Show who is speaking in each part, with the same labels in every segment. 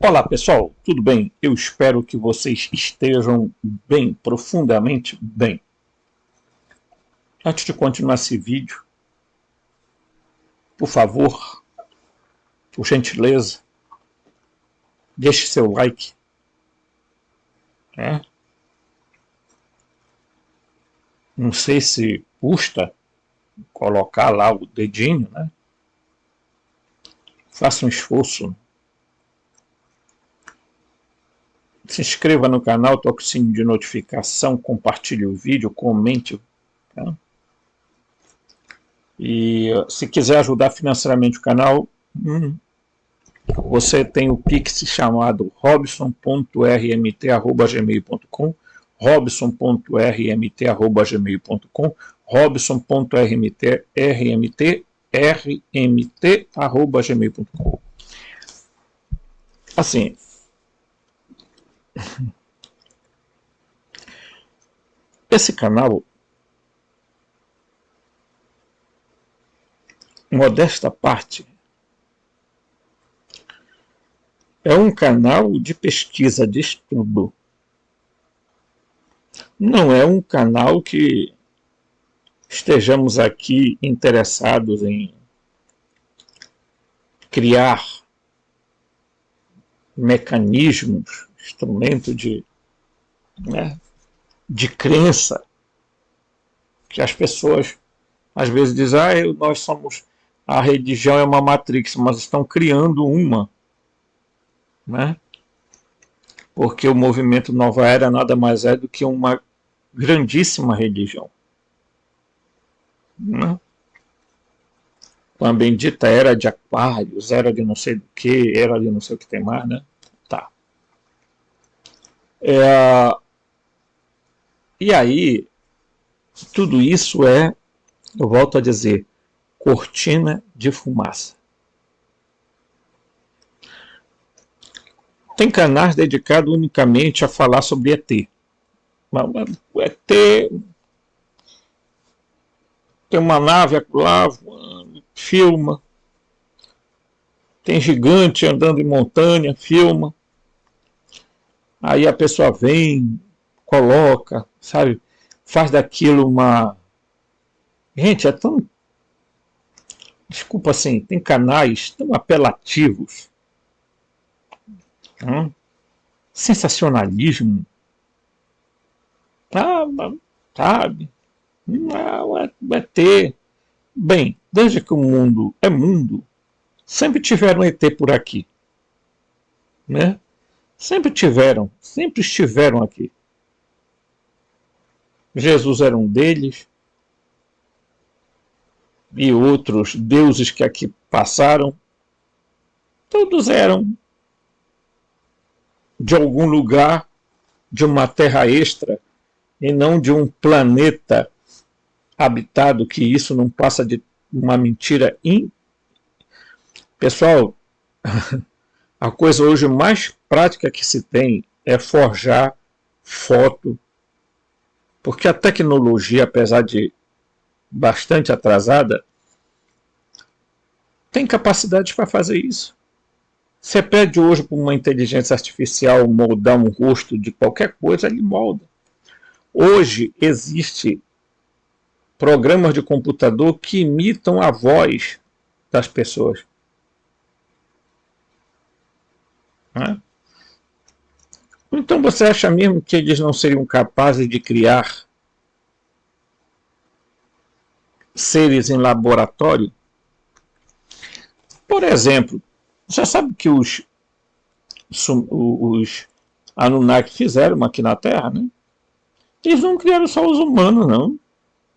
Speaker 1: Olá pessoal, tudo bem? Eu espero que vocês estejam bem, profundamente bem. Antes de continuar esse vídeo, por favor, por gentileza, deixe seu like. Não sei se custa colocar lá o dedinho, né? Faça um esforço. Se inscreva no canal, toque o sininho de notificação, compartilhe o vídeo, comente. Tá? E se quiser ajudar financeiramente o canal, você tem o Pix chamado robson.rmt@gmail.com, robson.rmt@gmail.com, robson.rmt@gmail.com. Assim, esse canal, modesta parte, é um canal de pesquisa, de estudo. Não é um canal que estejamos aqui interessados em criar mecanismos, instrumento de crença, que as pessoas às vezes dizem, nós somos, a religião é uma matrix, mas estão criando uma, né? Porque o movimento Nova Era nada mais é do que uma grandíssima religião, né? Com a bendita era de Aquários, era de não sei do que, era de não sei o que tem mais, né? Tá. E aí, tudo isso eu volto a dizer, cortina de fumaça. Tem canais dedicados unicamente a falar sobre ET. O ET tem uma nave lá, filma. Tem gigante andando em montanha, filma. Aí a pessoa vem, coloca, sabe? Faz daquilo uma... Gente, é tão... Desculpa assim, tem canais tão apelativos. Sensacionalismo. Sabe? Vai ter. Bem, desde que o mundo é mundo, sempre tiveram ET por aqui. Né? Sempre estiveram aqui. Jesus era um deles. E outros deuses que aqui passaram. Todos eram de algum lugar, de uma terra extra, e não de um planeta habitado, que isso não passa de uma mentira. Pessoal, a coisa hoje mais prática que se tem é forjar foto, porque a tecnologia, apesar de bastante atrasada, tem capacidade para fazer isso. Você pede hoje para uma inteligência artificial moldar um rosto de qualquer coisa, ele molda. Hoje existe programas de computador que imitam a voz das pessoas. Então você acha mesmo que eles não seriam capazes de criar seres em laboratório? Por exemplo, você sabe que os Anunnaki fizeram aqui na Terra, né? Eles não criaram só os humanos, não.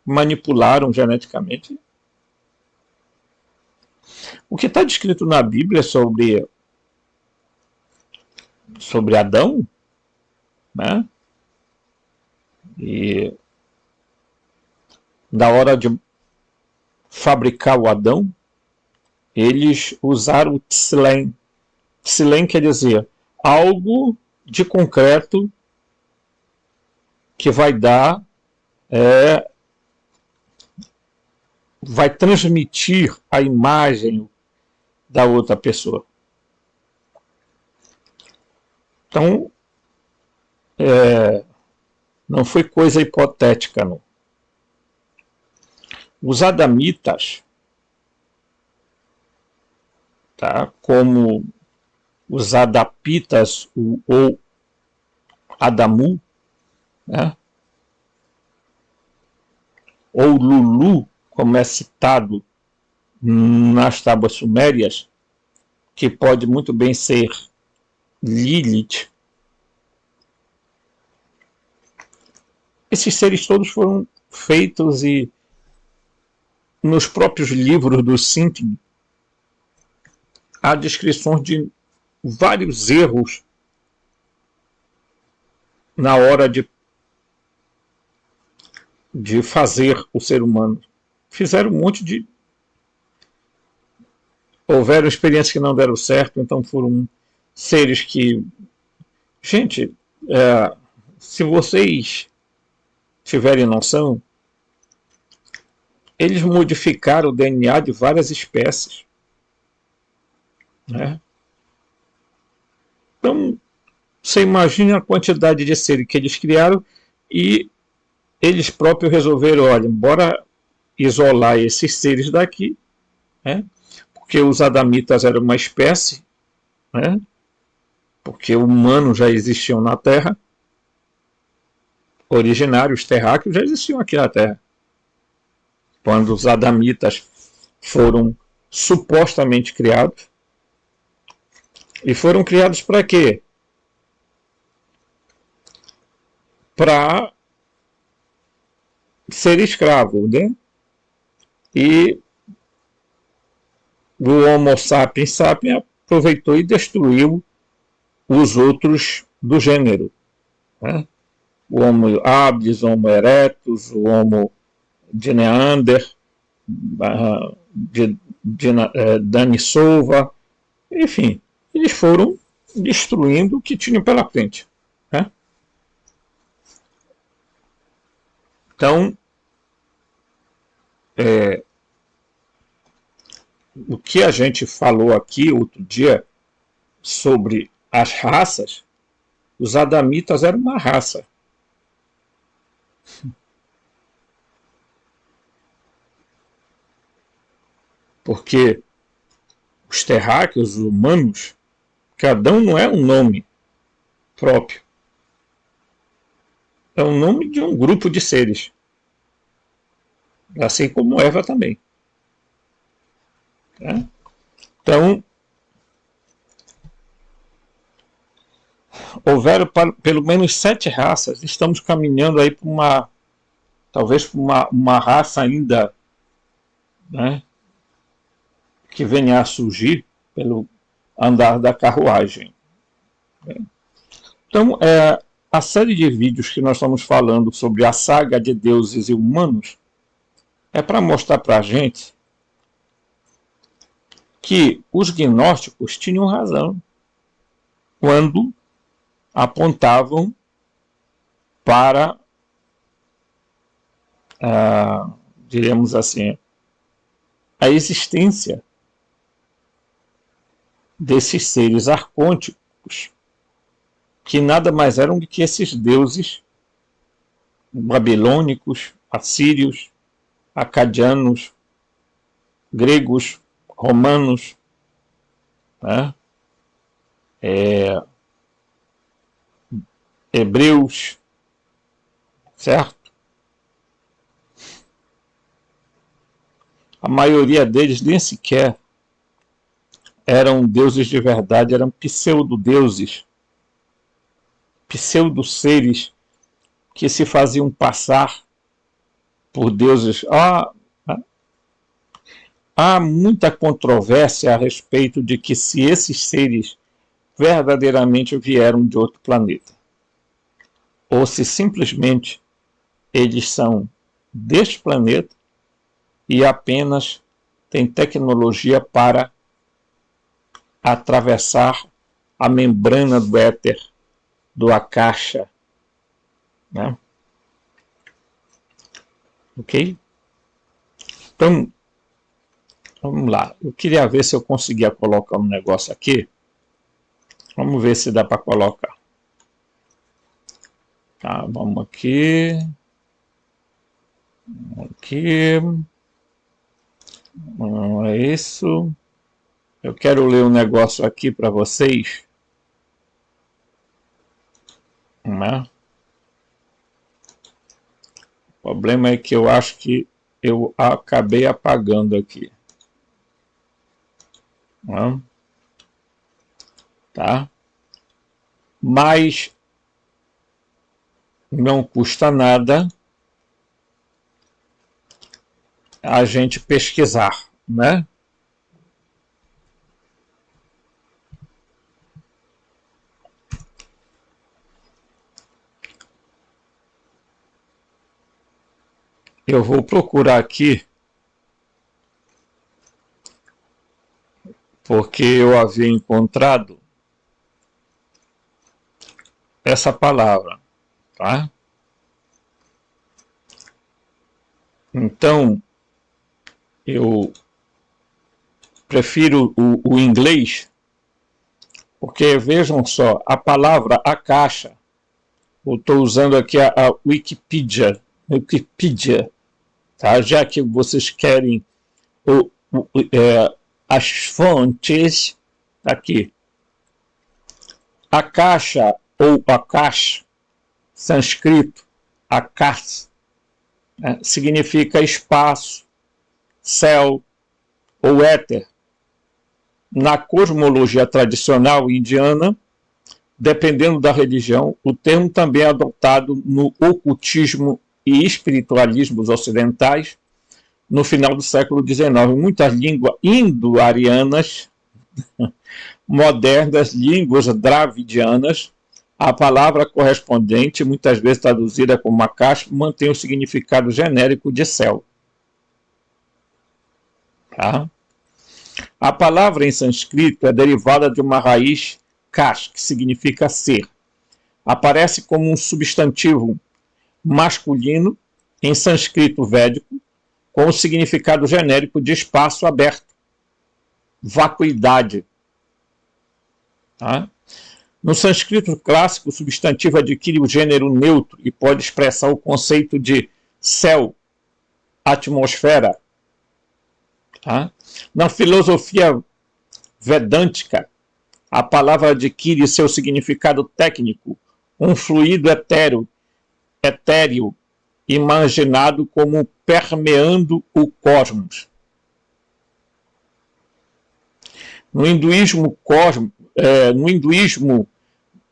Speaker 1: Manipularam geneticamente. O que está descrito na Bíblia sobre Adão, né? E da hora de fabricar o Adão, eles usaram o Tselem. Tselem quer dizer algo de concreto que vai dar, vai transmitir a imagem da outra pessoa. Então, não foi coisa hipotética, não. Os adamitas, tá, como os adapitas ou Adamu, né, ou Lulu, como é citado nas tábuas sumérias, que pode muito bem ser Lilith. Esses seres todos foram feitos e nos próprios livros do Sinti há descrições de vários erros na hora de fazer o ser humano. Fizeram um monte de... Houveram experiências que não deram certo, então foram seres que... Gente, se vocês tiverem noção, eles modificaram o DNA de várias espécies, né? Então, você imagina a quantidade de seres que eles criaram e eles próprios resolveram, olha, bora isolar esses seres daqui, né? Porque os adamitas eram uma espécie, né? Porque humanos já existiam na Terra, originários terráqueos já existiam aqui na Terra. Quando os adamitas foram supostamente criados, e foram criados para quê? Para ser escravo, né? E o Homo sapiens sapiens aproveitou e destruiu os outros do gênero, né? O Homo habilis, o Homo erectus, o Homo de Neander, de Denisova, enfim, eles foram destruindo o que tinham pela frente, né? Então, o que a gente falou aqui outro dia sobre as raças, os adamitas eram uma raça. Porque os terráqueos, os humanos, que Adão não é um nome próprio. É o nome de um grupo de seres. Assim como Eva também. Tá? Então, houveram pelo menos 7 raças. Estamos caminhando aí para talvez para uma raça ainda, né, que venha a surgir pelo andar da carruagem. Então, a série de vídeos que nós estamos falando sobre a saga de deuses e humanos é para mostrar para a gente que os gnósticos tinham razão quando apontavam para, diríamos assim, a existência desses seres arcônticos que nada mais eram do que esses deuses babilônicos, assírios, acadianos, gregos, romanos, né? Hebreus, certo? A maioria deles nem sequer eram deuses de verdade, eram pseudo-deuses, pseudo-seres que se faziam passar por deuses. Há muita controvérsia a respeito de que se esses seres verdadeiramente vieram de outro planeta, ou se simplesmente eles são deste planeta e apenas têm tecnologia para atravessar a membrana do éter, do Akasha, né? Ok? Então, vamos lá. Eu queria ver se eu conseguia colocar um negócio aqui. Vamos ver se dá para colocar. Tá, vamos aqui. Aqui. Não é isso. Eu quero ler um negócio aqui para vocês. Né? O problema é que eu acho que eu acabei apagando aqui. Né? Tá? Mas não custa nada a gente pesquisar, né? Eu vou procurar aqui, porque eu havia encontrado essa palavra, tá? Então, eu prefiro o inglês, porque vejam só, a palavra a caixa, eu estou usando aqui a Wikipedia, tá? Já que vocês querem as fontes, aqui. A caixa ou Akash, sânscrito, Akash, né, significa espaço, céu ou éter. Na cosmologia tradicional indiana, dependendo da religião, o termo também é adotado no ocultismo e espiritualismos ocidentais no final do século XIX. Muitas línguas indo-arianas modernas, línguas dravidianas, a palavra correspondente, muitas vezes traduzida como Akash, mantém o significado genérico de céu. Tá? A palavra em sânscrito é derivada de uma raiz kash, que significa ser. Aparece como um substantivo masculino em sânscrito védico, com o significado genérico de espaço aberto, vacuidade. Tá? No sânscrito clássico, o substantivo adquire o gênero neutro e pode expressar o conceito de céu, atmosfera. Tá? Na filosofia vedântica, a palavra adquire seu significado técnico, um fluido etéreo, imaginado como permeando o cosmos. No hinduísmo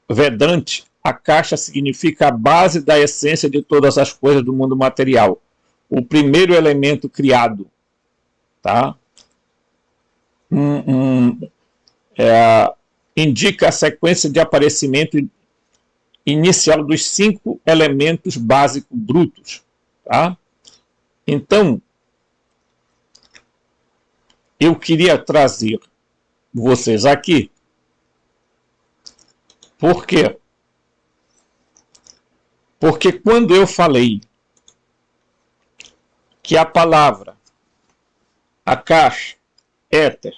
Speaker 1: vedante, a caixa significa a base da essência de todas as coisas do mundo material, o primeiro elemento criado. Tá? Indica a sequência de aparecimento inicial dos 5 elementos básicos brutos. Tá? Então, eu queria trazer vocês aqui. Por quê? Porque quando eu falei que a palavra Akash, éter,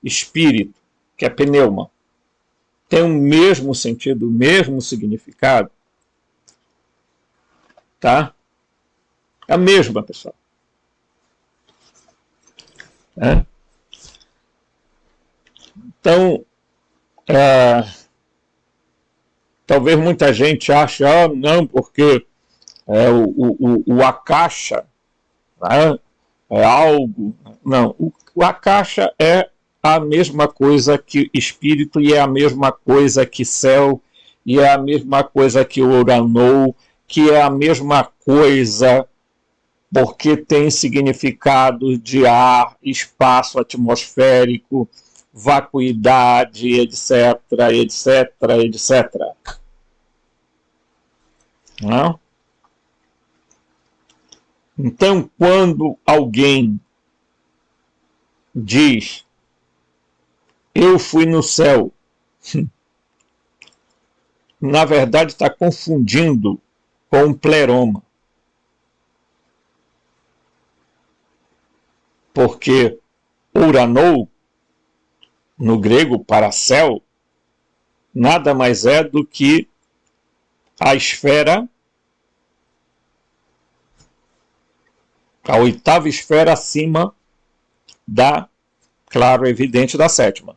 Speaker 1: espírito, que é pneuma, tem o mesmo sentido, o mesmo significado, tá? É a mesma, pessoal. É? Então, talvez muita gente ache, não, porque o Akasha, né, é algo... Não, o Akasha é a mesma coisa que espírito e é a mesma coisa que céu e é a mesma coisa que Uranou, que é a mesma coisa porque tem significado de ar, espaço atmosférico, vacuidade, etc, etc, etc. Não? Então, quando alguém diz eu fui no céu, na verdade está confundindo com um pleroma. Porque Uranou, no grego para céu, nada mais é do que a esfera A oitava esfera acima da, claro, evidente, da sétima.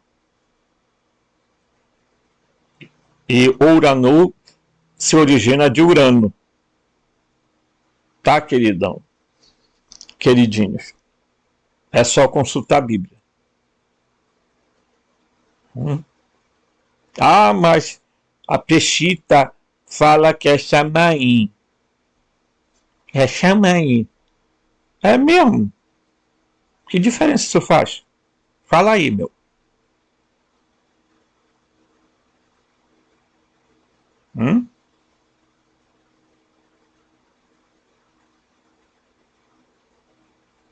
Speaker 1: E Urano se origina de Urano. Tá, queridão? Queridinhos. É só consultar a Bíblia. Ah, mas a Peshita fala que é Chamaim. É Chamaim. É mesmo? Que diferença isso faz? Fala aí, meu.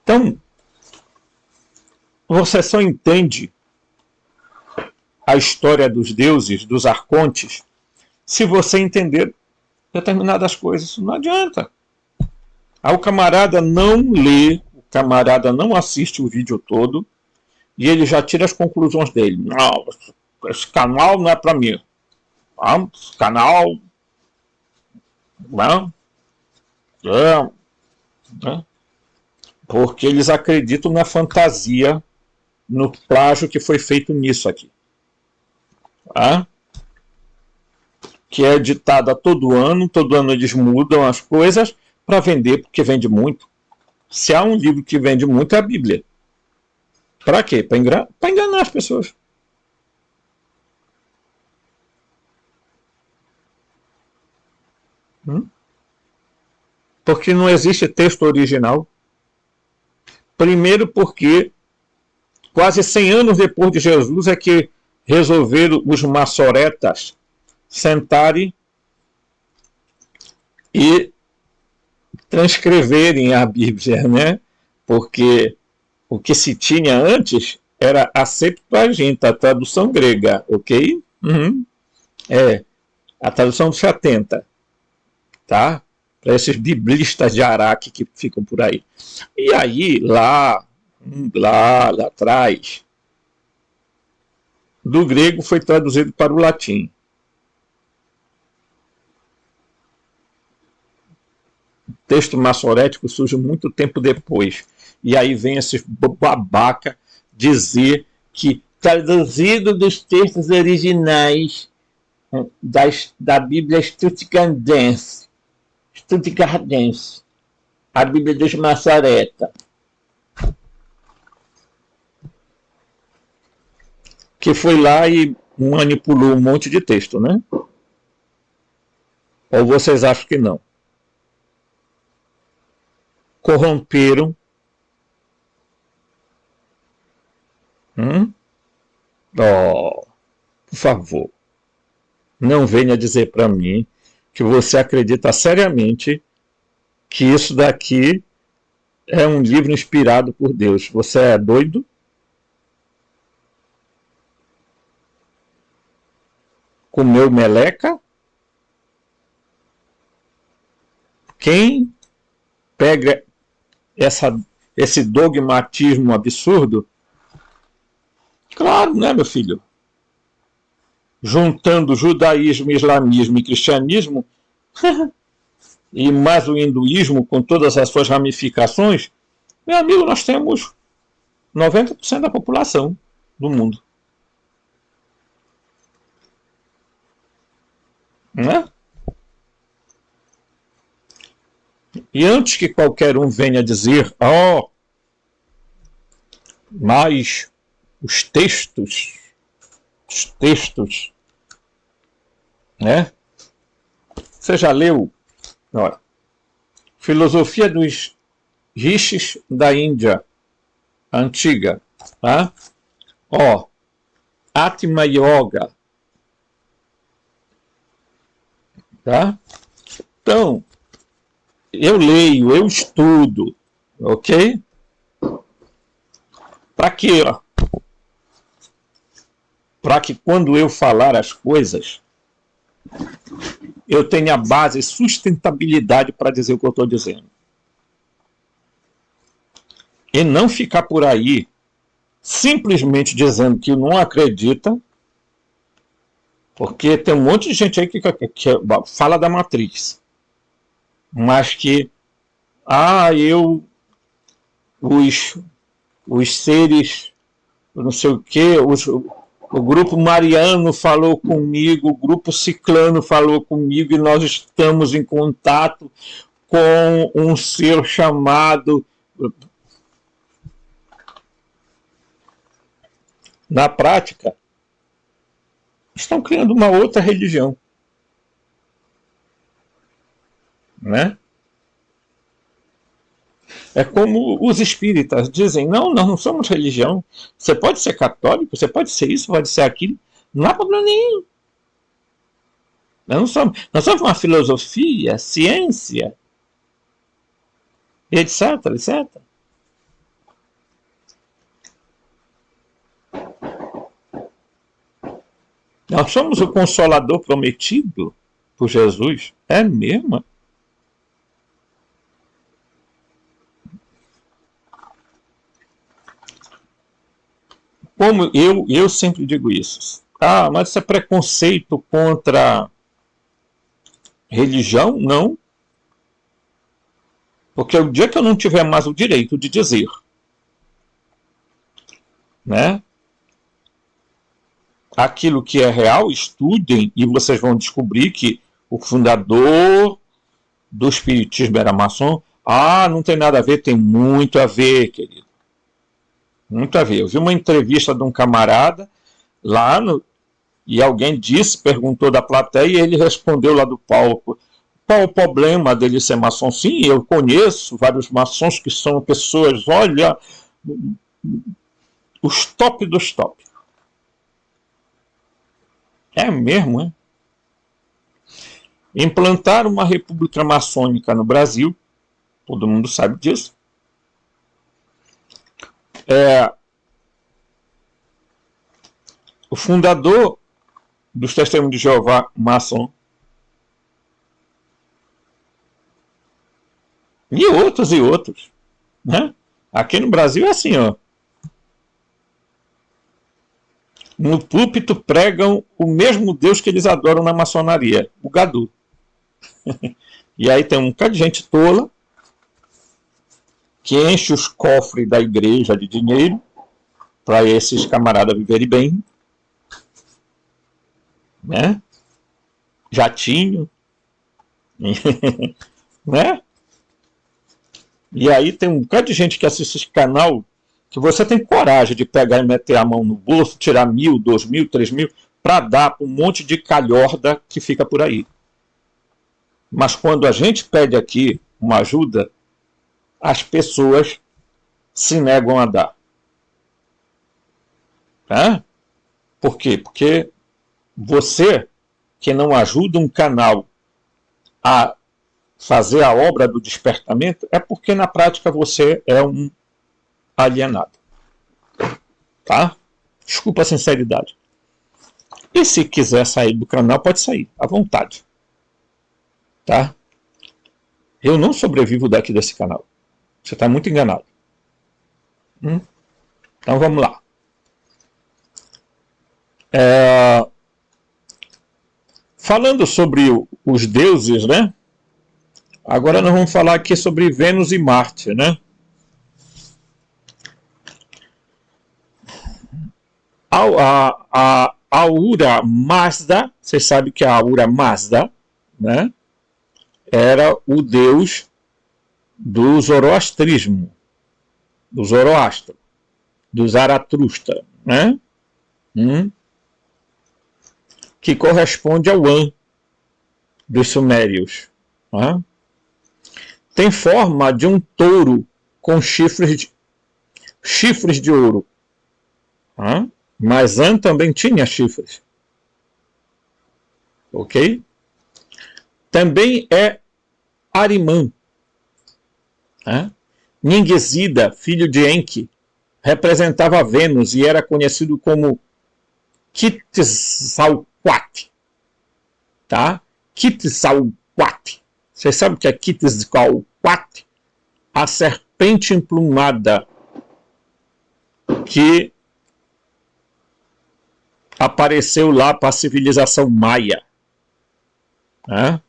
Speaker 1: Então, você só entende a história dos deuses, dos arcontes, se você entender determinadas coisas. Não adianta. Aí o camarada não lê, o camarada não assiste o vídeo todo e ele já tira as conclusões dele. Não, esse canal não é para mim. Esse canal não é. Porque eles acreditam na fantasia, no plágio que foi feito nisso aqui. Tá? Que é editada todo ano eles mudam as coisas para vender, porque vende muito. Se há um livro que vende muito, é a Bíblia. Para quê? Para enganar as pessoas. Porque não existe texto original. Primeiro porque quase 100 anos depois de Jesus é que resolveram os maçoretas sentarem e transcreverem a Bíblia, né? Porque o que se tinha antes era a Septuaginta, a tradução grega, ok? É, a tradução dos 70, tá? Para esses biblistas de Araque que ficam por aí. E aí, lá atrás, do grego foi traduzido para o latim. O texto maçorético surge muito tempo depois. E aí vem esse babaca dizer que traduzido dos textos originais da Bíblia Stuttgartense, a Bíblia dos Maçoretas, que foi lá e manipulou um monte de texto, né? Ou vocês acham que não? Corromperam. Por favor, não venha dizer para mim que você acredita seriamente que isso daqui é um livro inspirado por Deus. Você é doido? Comeu meleca? Quem pega esse dogmatismo absurdo? Claro, né, meu filho? Juntando judaísmo, islamismo e cristianismo, e mais o hinduísmo com todas as suas ramificações, meu amigo, nós temos 90% da população do mundo. Né? E antes que qualquer um venha dizer, mas os textos, né? Você já leu? Olha, Filosofia dos Rishis da Índia antiga, tá? Atma Yoga, tá? Então, eu leio, eu estudo, ok? Para quê? Para que quando eu falar as coisas, eu tenha base e sustentabilidade para dizer o que eu estou dizendo. E não ficar por aí simplesmente dizendo que não acredita, porque tem um monte de gente aí que fala da Matrix, mas que eu os, os seres, não sei o que, o grupo Mariano falou comigo, o grupo Ciclano falou comigo, e nós estamos em contato com um ser chamado... Na prática, estão criando uma outra religião, né? É como os espíritas dizem: não, nós não somos religião. Você pode ser católico, você pode ser isso, pode ser aquilo, não há problema nenhum. Nós somos uma filosofia, ciência, etc, etc. Nós somos o Consolador prometido por Jesus. É mesmo? Como eu sempre digo isso. Ah, mas isso é preconceito contra religião? Não. Porque o dia que eu não tiver mais o direito de dizer, né, aquilo que é real, estudem e vocês vão descobrir que o fundador do espiritismo era maçom. Ah, não tem nada a ver, tem muito a ver, querido. Muito a ver. Eu vi uma entrevista de um camarada lá no, e alguém perguntou da plateia, e ele respondeu lá do palco: qual o problema dele ser maçom? Sim, eu conheço vários maçons que são pessoas, olha, os top dos top. É mesmo, é? Implantar uma república maçônica no Brasil, todo mundo sabe disso. O fundador dos Testemunhos de Jeová, maçom, e outros, né? Aqui no Brasil é assim, ó. No púlpito pregam o mesmo Deus que eles adoram na maçonaria, o Gadu. E aí tem um bocado de gente tola que enche os cofres da igreja de dinheiro para esses camaradas viverem bem, né? Jatinho, né? E aí tem um bocado de gente que assiste esse canal que você tem coragem de pegar e meter a mão no bolso, tirar 1.000, 2.000, 3.000, para dar para um monte de calhorda que fica por aí. Mas quando a gente pede aqui uma ajuda, as pessoas se negam a dar. Tá? Por quê? Porque você que não ajuda um canal a fazer a obra do despertamento, é porque na prática você é um alienado. Tá? Desculpa a sinceridade. E se quiser sair do canal, pode sair, à vontade. Tá? Eu não sobrevivo daqui desse canal. Você está muito enganado. Então vamos lá. Falando sobre os deuses, né? Agora nós vamos falar aqui sobre Vênus e Marte, né? A Ahura Mazda, vocês sabem que a Ahura Mazda, né, era o deus do zoroastrismo, do Zoroastro, do Zaratustra, né? Que corresponde ao An dos sumérios. Né? Tem forma de um touro com chifres de ouro. Né? Mas An também tinha chifres. Ok? Também é Arimã. Né? Ninguesida, filho de Enki, representava Vênus e era conhecido como Quetzalcoatl. Tá? Quetzalcoatl. Vocês sabem o que é Quetzalcoatl? A serpente emplumada que apareceu lá para a civilização maia. Né?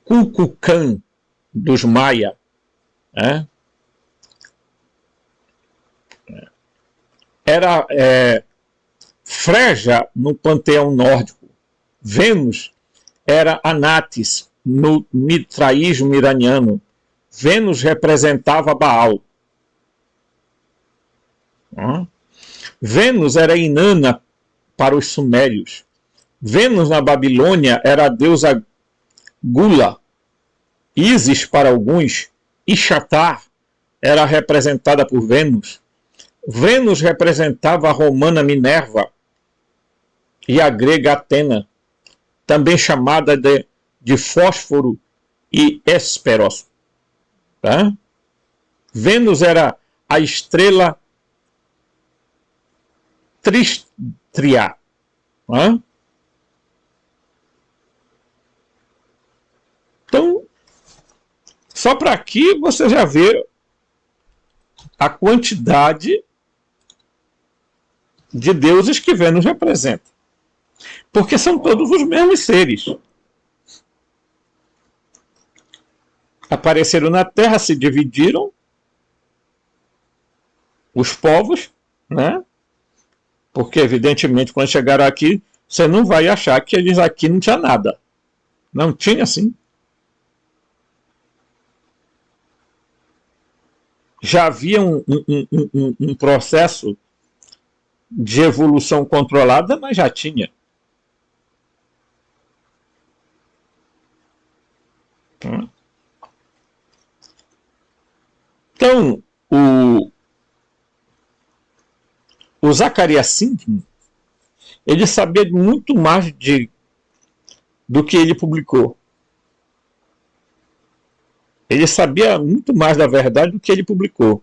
Speaker 1: Kukulkan dos Maia, né? Era Freja no panteão nórdico. Vênus era Anatis no mitraísmo iraniano. Vênus representava Baal. Vênus era Inanna para os sumérios. Vênus na Babilônia era a deusa Gula. Ísis para alguns. Ishtar era representada por Vênus. Vênus representava a romana Minerva e a grega Atena, também chamada de Fósforo e Hesperos. Tá? Vênus era a estrela Tristria. Tá? Então, só para aqui você já vê a quantidade de deuses que Vênus representa. Porque são todos os mesmos seres. Apareceram na Terra, se dividiram os povos, né? Porque, evidentemente, quando chegaram aqui, você não vai achar que eles aqui não tinha nada. Não tinha, sim. Já havia um processo de evolução controlada, mas já tinha. Então, o Zacarias Sitchin, ele sabia muito mais do que ele publicou. Ele sabia muito mais da verdade do que ele publicou.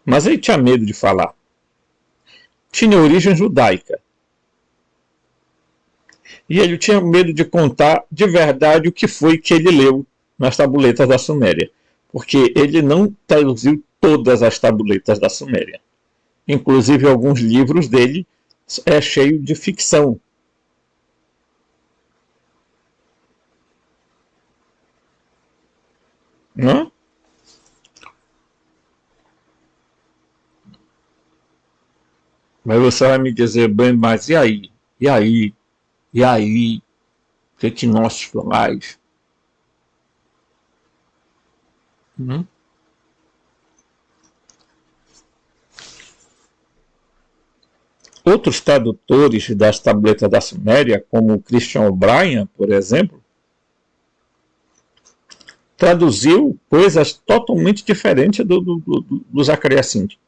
Speaker 1: Mas ele tinha medo de falar. Tinha origem judaica. E ele tinha medo de contar de verdade o que foi que ele leu nas tabuletas da Suméria. Porque ele não traduziu todas as tabuletas da Suméria. Inclusive, alguns livros dele é cheio de ficção. Não? Mas você vai me dizer, bem, mas e aí? E aí? E aí? O que nós faz? Outros tradutores das tabletas da Suméria, como o Christian O'Brien, por exemplo, traduziu coisas totalmente diferentes do Zacarias Sitchin.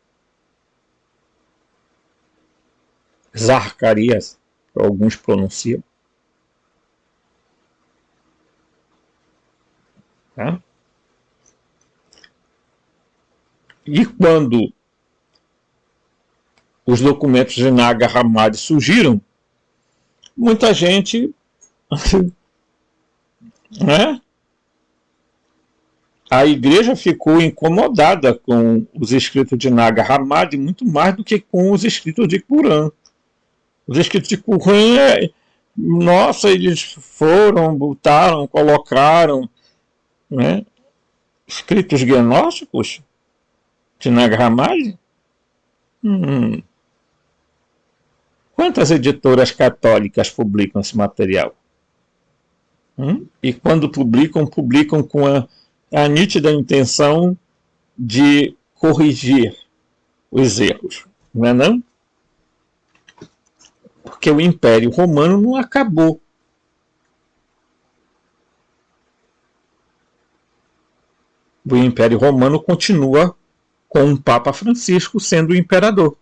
Speaker 1: Zacarias, alguns pronunciam. Tá? E quando os documentos de Nag Hammadi surgiram, muita gente né? A igreja ficou incomodada com os escritos de Nag Hammadi muito mais do que com os escritos de Qur'an. Os escritos de Qur'an, nossa, eles foram, botaram, colocaram, né? Escritos gnósticos de Nag Hammadi? Quantas editoras católicas publicam esse material? E quando publicam com a nítida intenção de corrigir os erros, não é não? Porque o Império Romano não acabou. O Império Romano continua com o Papa Francisco sendo o imperador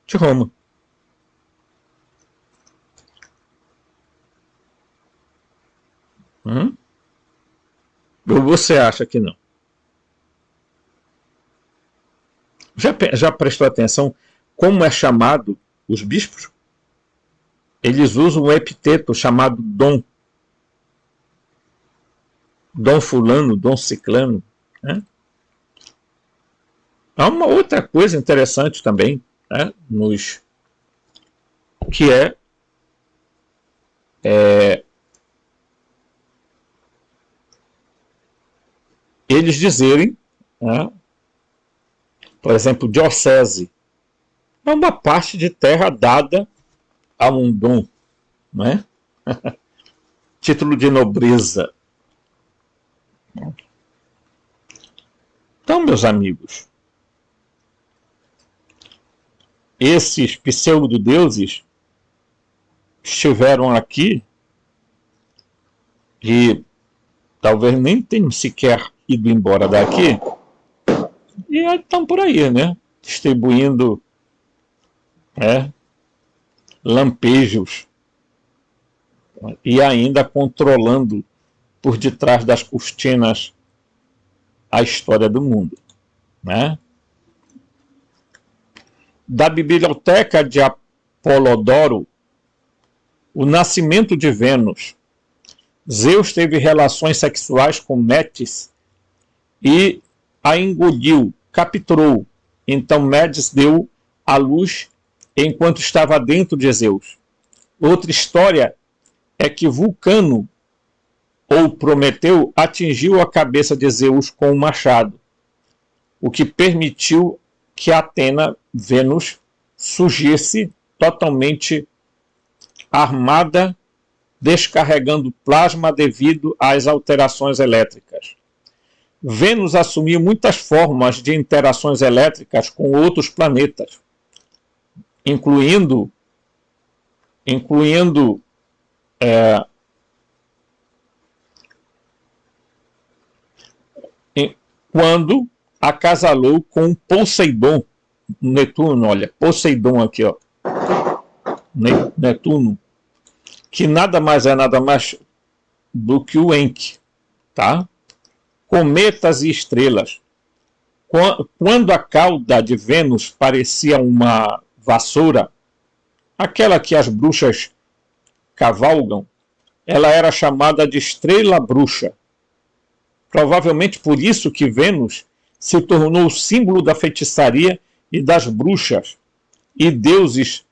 Speaker 1: de Roma. Ou você acha que não? Já prestou atenção como é chamado os bispos? Eles usam um epiteto chamado Dom. Dom fulano, Dom ciclano. Né? Há uma outra coisa interessante também, né, que é eles dizerem, né, por exemplo, diocese, é uma parte de terra dada a um dom, né? Título de nobreza. Então, meus amigos, esses pseudo-deuses estiveram aqui e talvez nem tenham sequer ido embora daqui e estão por aí, né? Distribuindo lampejos e ainda controlando por detrás das cortinas a história do mundo, né? Da biblioteca de Apolodoro, o nascimento de Vênus. Zeus teve relações sexuais com Metis e a engoliu, capturou. Então Metis deu à luz enquanto estava dentro de Zeus. Outra história é que Vulcano, ou Prometeu, atingiu a cabeça de Zeus com um machado, o que permitiu que Atena, Vênus, surgisse totalmente armada, descarregando plasma devido às alterações elétricas. Vênus assumiu muitas formas de interações elétricas com outros planetas, incluindo quando acasalou com Poseidon, Netuno, olha, Poseidon aqui, ó, Netuno, que nada mais do que o Enki, tá? Cometas e estrelas. Quando a cauda de Vênus parecia uma vassoura, aquela que as bruxas cavalgam, ela era chamada de estrela bruxa. Provavelmente por isso que Vênus se tornou o símbolo da feitiçaria e das bruxas e deusas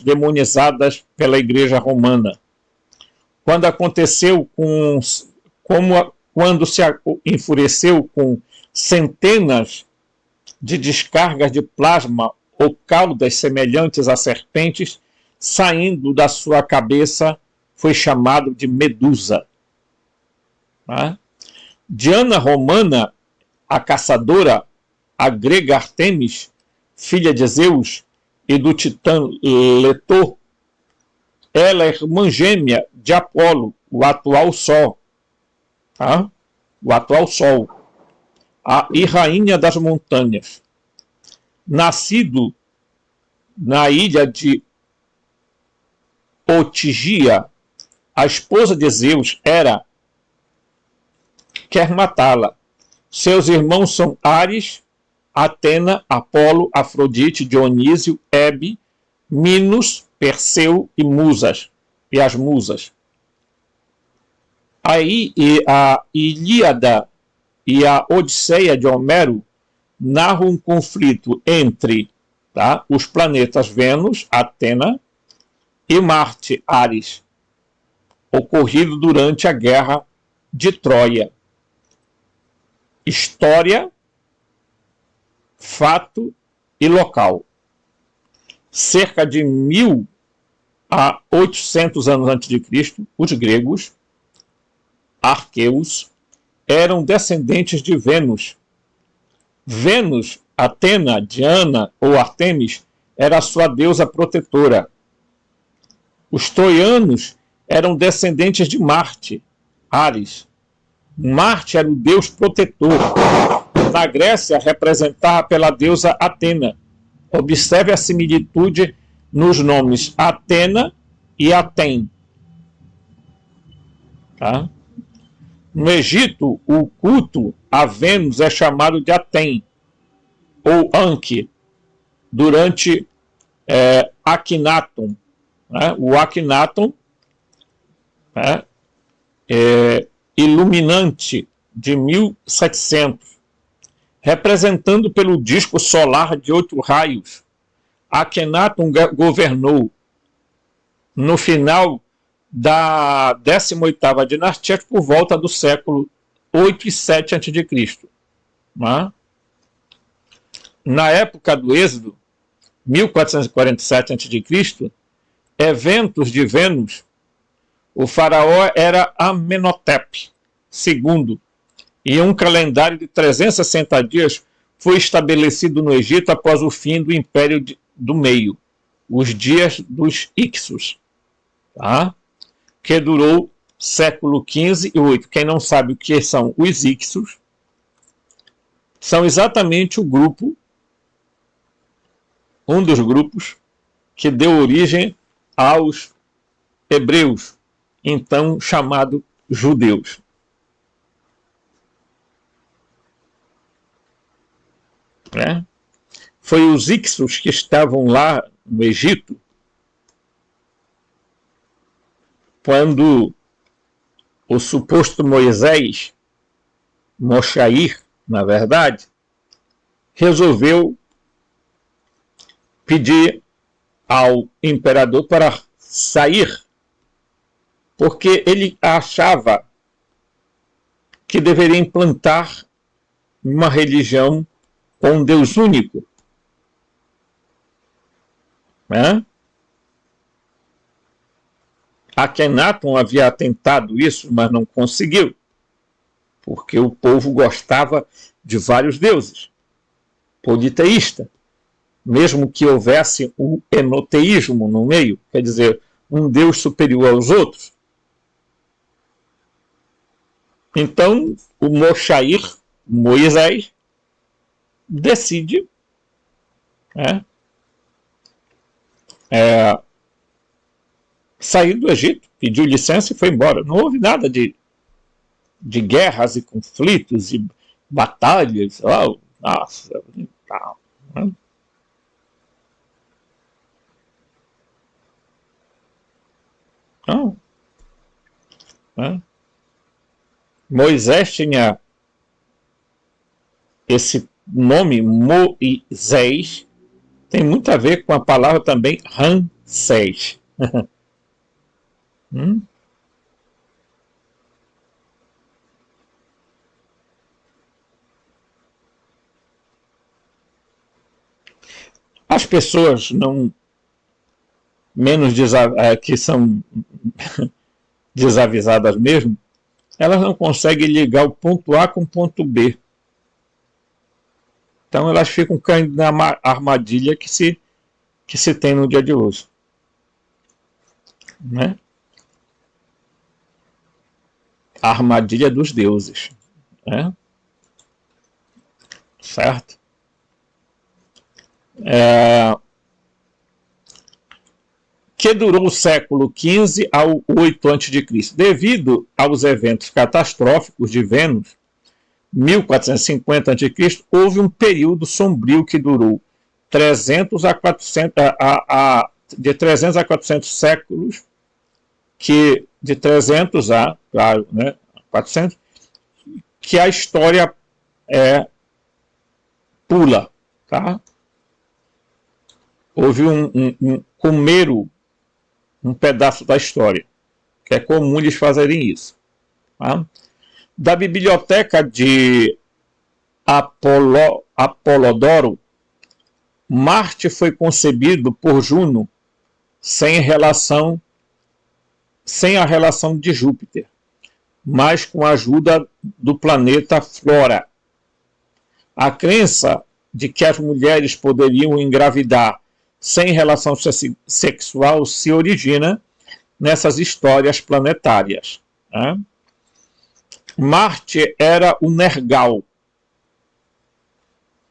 Speaker 1: demonizadas pela Igreja Romana. Quando se enfureceu com centenas de descargas de plasma ou caudas semelhantes a serpentes saindo da sua cabeça, foi chamado de Medusa. Diana Romana, a caçadora, a grega Artemis, filha de Zeus e do titã Leto, ela é irmã gêmea de Apolo, o atual Sol, e rainha das montanhas. Nascido na ilha de Otigia, a esposa de Zeus quer matá-la. Seus irmãos são Ares, Atena, Apolo, Afrodite, Dionísio, Hebe, Minos, Perseu e as musas. Aí a Ilíada e a Odisseia de Homero narram um conflito entre os planetas Vênus, Atena, e Marte, Ares, ocorrido durante a Guerra de Troia. História, fato e local. Cerca de 1000 a 800 anos antes de Cristo, os gregos, arqueus, eram descendentes de Vênus. Vênus, Atena, Diana ou Artemis era sua deusa protetora. Os troianos eram descendentes de Marte, Ares. Marte era o deus protetor. Na Grécia, representava pela deusa Atena. Observe a similitude nos nomes Atena e Atem. No Egito, o culto a Vênus é chamado de Atem, ou Anki, durante Akhenaton. O Akhenaton iluminante de 1700, representando pelo disco solar de 8 raios. Akhenaton governou no final da 18ª dinastia por volta do século 8 e 7 a.C. Né? Na época do Êxodo, 1447 a.C., eventos de Vênus, o faraó era Amenhotep II, e um calendário de 360 dias foi estabelecido no Egito após o fim do Império do Meio, os dias dos Ixos, tá? Que durou século XV e VIII. Quem não sabe o que são os Ixos, são exatamente o grupo, um dos grupos que deu origem aos hebreus, então chamados judeus. Né? Foi os Ixos que estavam lá no Egito quando o suposto Moisés, Moshair, na verdade, resolveu pedir ao imperador para sair, porque ele achava que deveria implantar uma religião com um Deus único. Né? Akhenaton havia tentado isso, mas não conseguiu, porque o povo gostava de vários deuses, politeísta, mesmo que houvesse o enoteísmo no meio, quer dizer, um Deus superior aos outros. Então, o Moshair, Moisés, decide sair do Egito, pediu licença e foi embora. Não houve nada de guerras e conflitos e batalhas. Oh, nossa, tal. Não. Moisés tinha esse nome, Moisés, tem muito a ver com a palavra também Ramsés. As pessoas não menos que são desavisadas mesmo, elas não conseguem ligar o ponto A com o ponto B. Então elas ficam caindo na armadilha que se tem no dia de hoje. Né? A armadilha dos deuses. Né? Certo? Que durou o século XV ao 8 a.C. Devido aos eventos catastróficos de Vênus, 1450 a.C., houve um período sombrio que durou 300 a 400, de 300 a 400 séculos, que de 300 a 400, que a história pula. Tá? Houve um pedaço da história, que é comum eles fazerem isso. Tá? Da biblioteca de Apolodoro, Marte foi concebido por Juno sem a relação de Júpiter, mas com a ajuda do planeta Flora. A crença de que as mulheres poderiam engravidar sem relação sexual se origina nessas histórias planetárias. Né? Marte era o Nergal.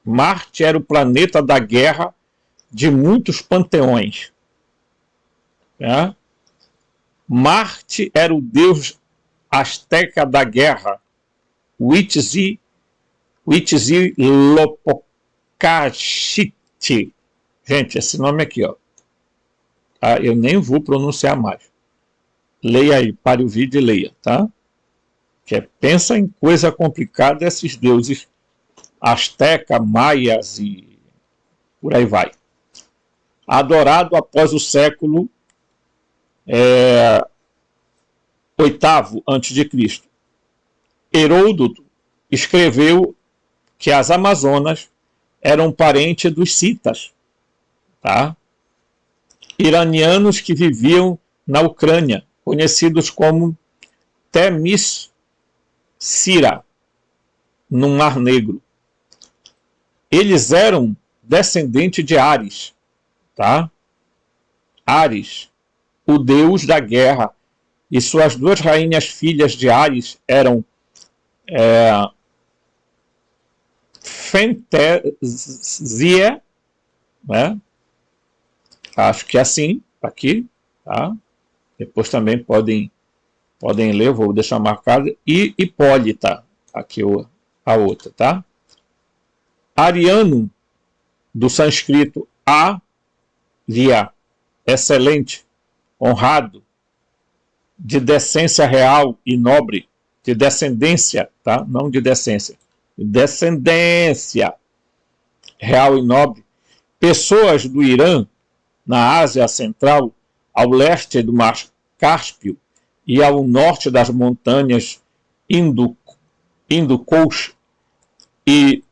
Speaker 1: Marte era o planeta da guerra de muitos panteões. Né? Marte era o deus asteca da guerra, Huitzilopochtli. Gente, esse nome aqui, ó. Tá? Eu nem vou pronunciar mais. Leia aí, pare o vídeo e leia, tá? Pensa em coisa complicada esses deuses asteca, maias e por aí vai. Adorado após o século VIII a.C. Heródoto escreveu que as Amazonas eram parentes dos citas, tá? Iranianos que viviam na Ucrânia, conhecidos como Temíscira, no Mar Negro. Eles eram descendentes de Ares, tá? Ares, o deus da guerra, e suas duas rainhas filhas de Ares eram Fentesia, né? Acho que é assim, aqui, tá? Depois também podem ler, vou deixar marcado, e Hipólita, aqui a outra, tá? Ariano, do sânscrito Arya, excelente, honrado, de decência real e nobre, de descendência, tá? Não de decência, de descendência real e nobre. Pessoas do Irã, na Ásia Central, ao leste do Mar Cáspio e ao norte das montanhas Hindu-Kush e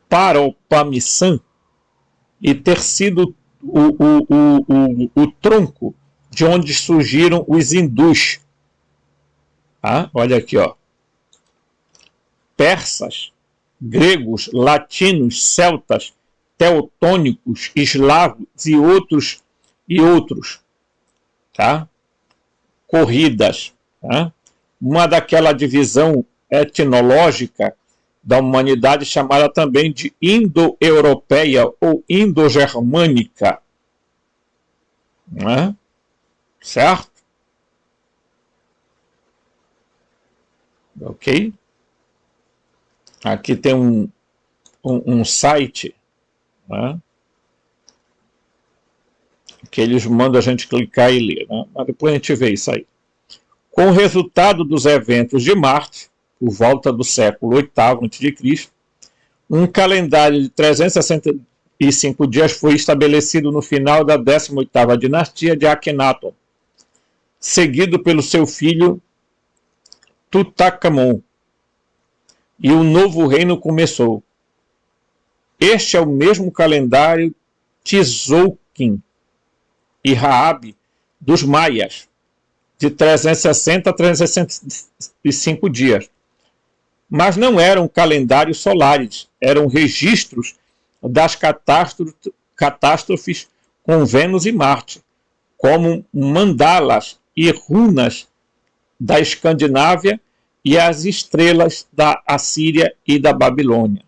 Speaker 1: Paropamissan, e ter sido o tronco de onde surgiram os hindus. Ah, olha aqui, ó. Persas, gregos, latinos, celtas, teutônicos, eslavos e outros, tá? Corridas, tá? Uma daquela divisão etnológica da humanidade chamada também de indo-europeia ou indo-germânica, né? Certo? Ok? Aqui tem um site, né, que eles mandam a gente clicar e ler, né? Mas depois a gente vê isso aí. Com o resultado dos eventos de Marte, por volta do século VIII a.C., um calendário de 365 dias foi estabelecido no final da 18ª dinastia de Akhenaton, seguido pelo seu filho Tutankhamon, e o novo reino começou. Este é o mesmo calendário Tzolk'in e Raab dos maias, de 360 a 365 dias. Mas não eram calendários solares, eram registros das catástrofes com Vênus e Marte, como mandalas e runas da Escandinávia e as estrelas da Assíria e da Babilônia.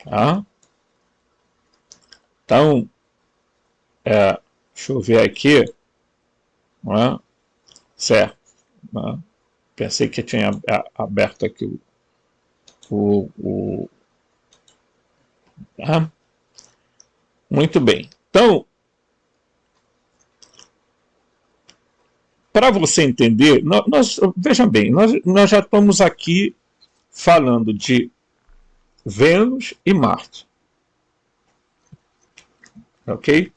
Speaker 1: Tá? Então, deixa eu ver aqui. Certo. Pensei que tinha aberto aqui tá? Muito bem. Então, para você entender, veja bem, nós já estamos aqui falando de Vênus e Marte. Ok?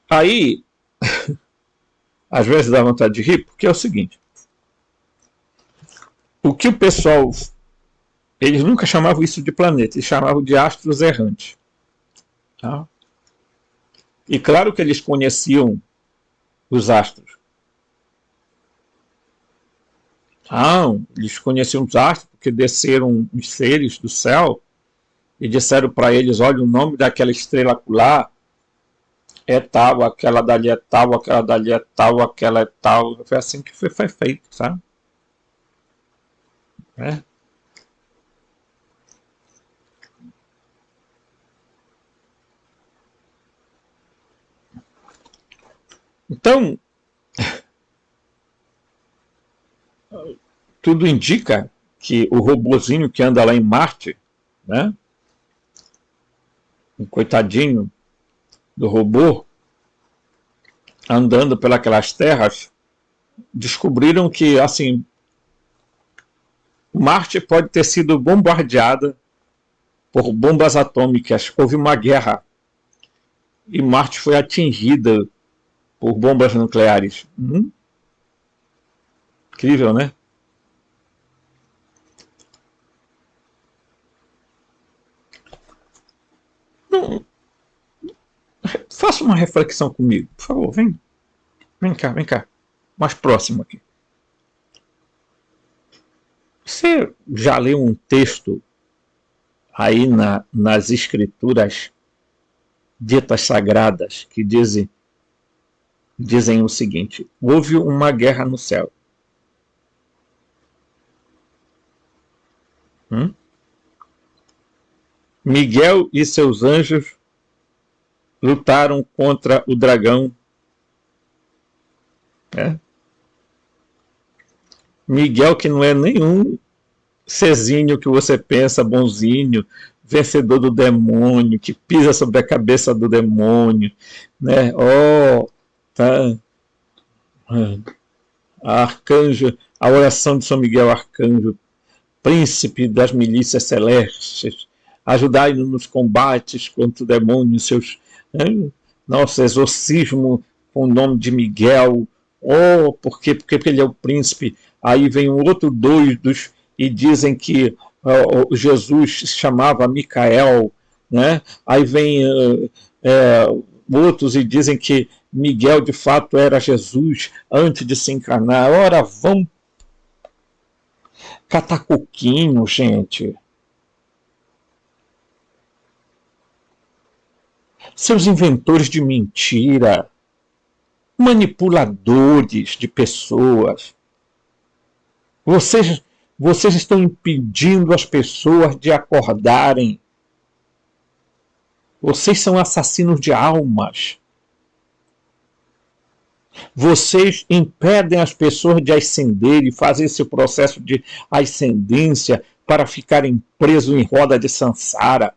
Speaker 1: Aí, às vezes dá vontade de rir, porque é o seguinte. O que o pessoal... Eles nunca chamavam isso de planeta, eles chamavam de astros errantes. Tá? E claro que eles conheciam os astros. Não, eles conheciam os astros porque desceram os seres do céu e disseram para eles, olha, o nome daquela estrela lá é tal, aquela dali é tal, aquela dali é tal, aquela é tal. Foi assim que foi feito, sabe? Então, tudo indica que o robozinho que anda lá em Marte, né? Um coitadinho do robô, andando pelas terras, descobriram que, assim, Marte pode ter sido bombardeada por bombas atômicas. Houve uma guerra e Marte foi atingida por bombas nucleares. Incrível, né? Não, faça uma reflexão comigo, por favor, vem cá, mais próximo aqui. Você já leu um texto aí nas escrituras ditas sagradas que dizem o seguinte: houve uma guerra no céu. Miguel e seus anjos lutaram contra o dragão. Miguel, que não é nenhum Cezinho que você pensa, bonzinho, vencedor do demônio, que pisa sobre a cabeça do demônio, né? Tá. Arcanjo, a oração de São Miguel Arcanjo, príncipe das milícias celestes, ajudai-nos nos combates contra o demônio, seus, nosso exorcismo com o nome de Miguel. Porque ele é o príncipe. Aí vem um outro doidos e dizem que Jesus se chamava Micael, né? Aí vem outros e dizem que Miguel de fato era Jesus antes de se encarnar. Ora, vão catar coquinho, gente. Seus inventores de mentira, manipuladores de pessoas. Vocês estão impedindo as pessoas de acordarem. Vocês são assassinos de almas. Vocês impedem as pessoas de ascenderem, fazem esse processo de ascendência para ficarem presos em roda de sansara.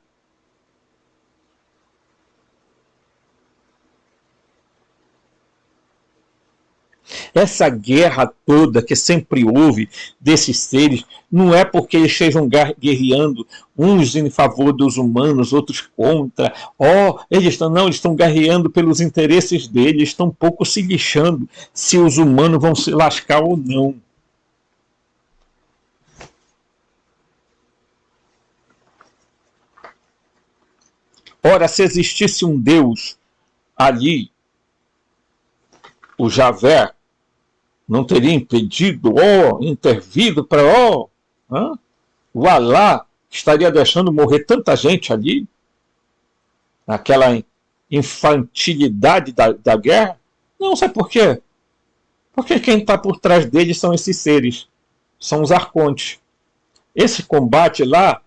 Speaker 1: Essa guerra toda que sempre houve desses seres, não é porque eles estejam guerreando uns em favor dos humanos, outros contra. Eles estão guerreando pelos interesses deles, estão um pouco se lixando se os humanos vão se lascar ou não. Ora, se existisse um Deus ali, o Javé, não teria impedido, intervido para, o Alá estaria deixando morrer tanta gente ali, naquela infantilidade da guerra? Não, sabe por quê? Porque quem está por trás deles são esses seres, são os arcontes. Esse combate lá,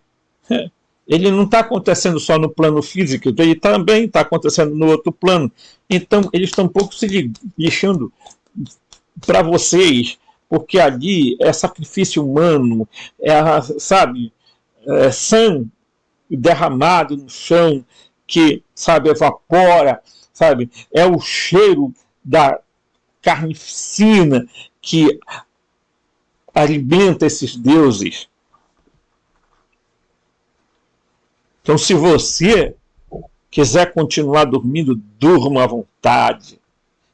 Speaker 1: ele não está acontecendo só no plano físico, ele também está acontecendo no outro plano. Então, eles estão um pouco se lixando para vocês, porque ali é sacrifício humano, sangue derramado no chão, que, evapora, é o cheiro da carnificina que alimenta esses deuses. Então, se você quiser continuar dormindo, durma à vontade.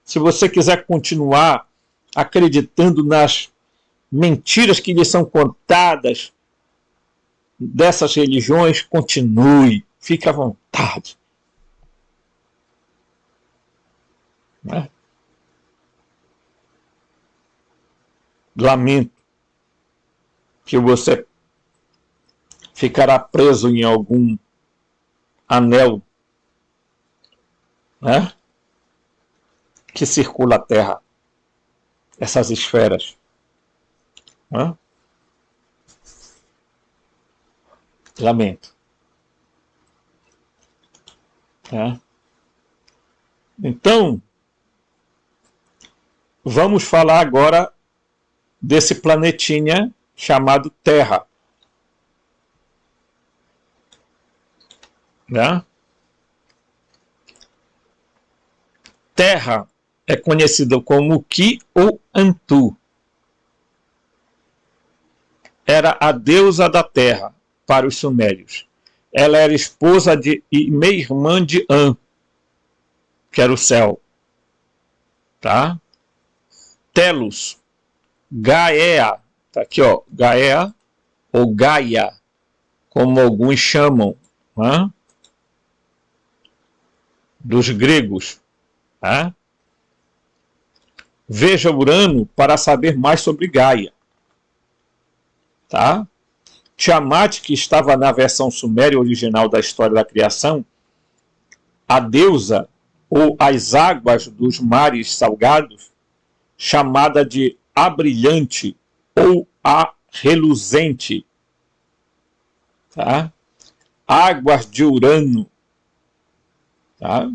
Speaker 1: Se você quiser continuar acreditando nas mentiras que lhe são contadas dessas religiões, continue, fique à vontade. Lamento que você ficará preso em algum anel, que circula a Terra, essas esferas. Lamento. Então, vamos falar agora desse planetinha chamado Terra. Terra é conhecida como Ki ou Antu. Era a deusa da terra para os sumérios. ela era esposa e meia-irmã de An, que era o céu. Tá? Telos, Gaea, tá aqui, ó, Gaea ou Gaia, como alguns chamam, né? Dos gregos. Tá? Veja Urano para saber mais sobre Gaia. Tá? Tiamat, que estava na versão suméria original da história da criação, a deusa ou as águas dos mares salgados, chamada de a brilhante ou a reluzente. Tá? Águas de Urano. Tá?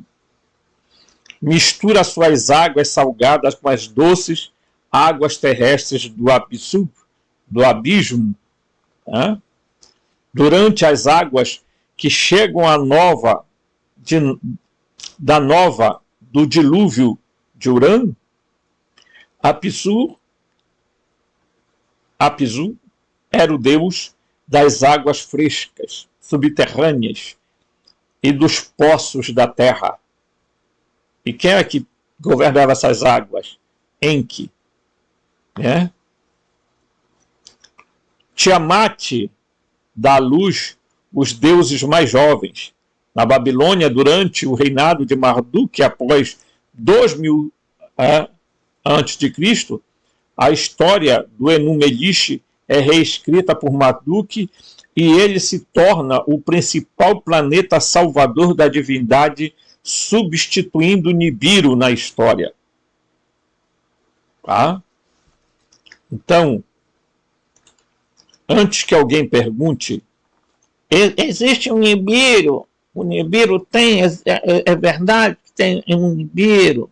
Speaker 1: Mistura suas águas salgadas com as doces águas terrestres do abismo. Tá? Durante as águas que chegam à da nova do dilúvio de Urano, Apsu era o deus das águas frescas, subterrâneas e dos poços da terra. E quem é que governava essas águas? Enki. Né? Tiamat dá à luz os deuses mais jovens. Na Babilônia, durante o reinado de Marduk, após 2000 a.C., a história do Enuma-Elish é reescrita por Marduk e ele se torna o principal planeta salvador da divindade, substituindo Nibiru na história. Tá? Então, antes que alguém pergunte, existe um Nibiru? O Nibiru tem, é verdade que tem um Nibiru?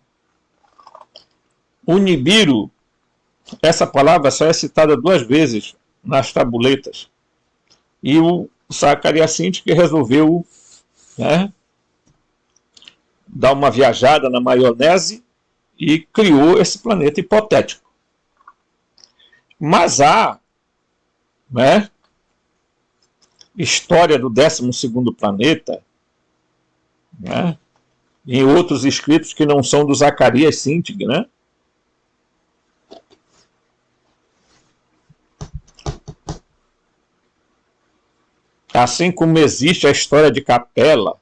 Speaker 1: O Nibiru, essa palavra só é citada 2 vezes nas tabuletas. E o Saccariassinte que resolveu, né, dar uma viajada na maionese e criou esse planeta hipotético. Mas há, né, história do 12º planeta, né, em outros escritos que não são do Zacarias Sintig, né? Assim como existe a história de Capela,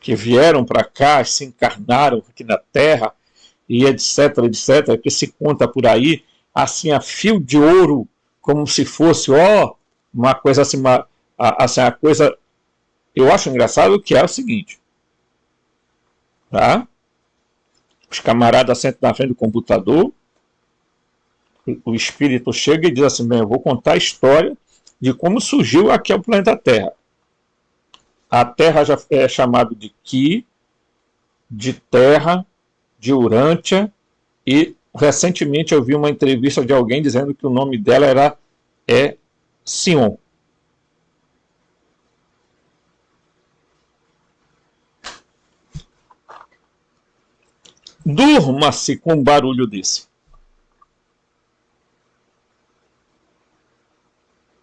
Speaker 1: que vieram para cá, se encarnaram aqui na Terra, e etc, etc, que se conta por aí, assim, a fio de ouro, como se fosse, uma coisa assim, a coisa... Eu acho engraçado que é o seguinte, tá? Os camaradas sentam na frente do computador, o espírito chega e diz assim, bem, eu vou contar a história de como surgiu aqui o planeta Terra. A Terra já é chamada de Ki, de Terra, de Urântia, e recentemente eu vi uma entrevista de alguém dizendo que o nome dela é Sion. Durma-se com um barulho desse.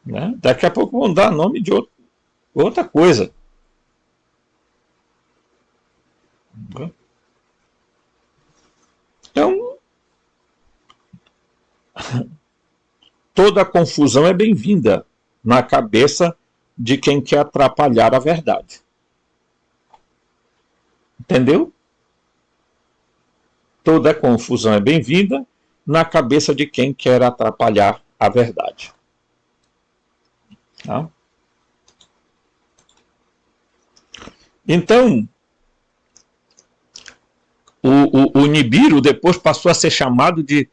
Speaker 1: Né? Daqui a pouco vão dar nome de outra coisa. Então, toda confusão é bem-vinda na cabeça de quem quer atrapalhar a verdade. Entendeu? Toda confusão é bem-vinda na cabeça de quem quer atrapalhar a verdade. Tá? Então, o Nibiru depois passou a ser chamado de